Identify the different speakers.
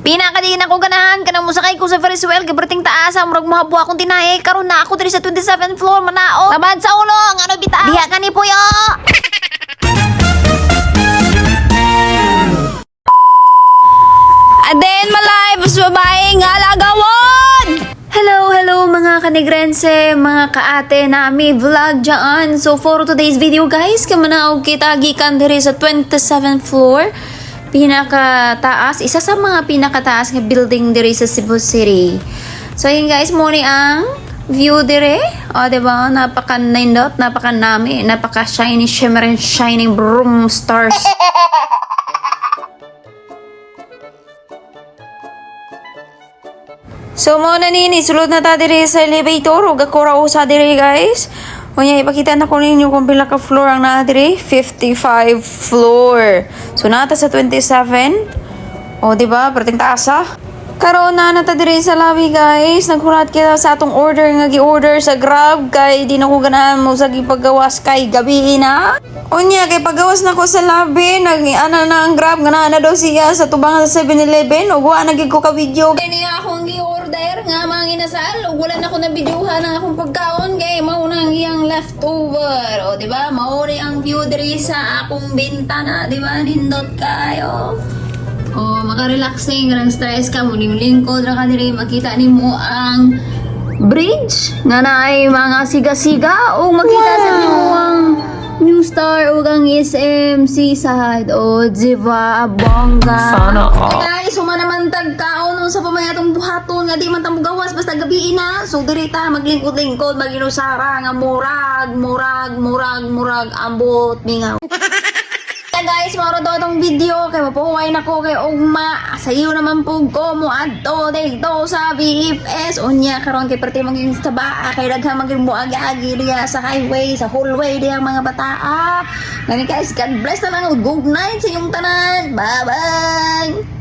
Speaker 1: Pinakadiin ako ganahan kanang musakay ko sa Ferris wheel giberting taas murag mohabuha akong tinay karon na ako diri sa 27th floor manao. Tabad sa ulo ang ano bitaw. Diha ka ni puyo. Aden malay bus babae nga lagawon. Hello mga kanigrense, mga kaate nami vlog dyan. So for today's video guys, kamanaog kita gikan diri sa 27th floor. Pinakataas, isa sa mga pinakataas nga building diri sa Cebu City. So yun guys, muna ang view dire. O diba, napaka-nindot, napaka-nami, napaka-shiny, shimmering, shining broom stars. So muna nini, sulod na ta diri sa elevator ug ako ra usa diri guys. Unya ipakita na ko ninyo kung pila ka floor ang naa diri, 55 floor. So nata sa 27. O di ba, perting taasa. Karon na nata diri sa lobby guys. Naghulat kita sa atong order nga gi-order sa Grab kay di na ko ganahan mo sa gipagawas kay gabi na. Unya kay pagawas na ko sa lobby, nag-ana na ang Grab nga na daw siya sa tubangan sa 7-Eleven ug wa na gid ko ka video. Kini akong gi-order nga mga inasal ug wala na ko na videohan ang akong pagkaon kay mao na ang iyang leftover. O di ba? Mao ri ang view diri sa akong bintana, di ba? Nindot kayo. O maka-relaxing, karang stress ka, muling lingkod ra ka diri makita nimo ang bridge nga naay mga siga-siga o makita sa nimo ang New Star o ang SM Seaside o diba bongga. Sana all. Guys, suma naman tagkaon sa pamayatong buhaton nga di man ta gawas basta gabi na. So diri ta maglingkod-lingkod maginusara nga murag ambot mingaw. Guys, maro daw itong video kay mapuhuay na ko kay ugma sayo naman po ko mo adto dito sa VFS unya karon kay perti maging taba kay daghang maging muagi-agi diya sa highway sa hallway diya mga bataa. Ngani guys, God bless na lang, good night sa inyong tanan, bye bye.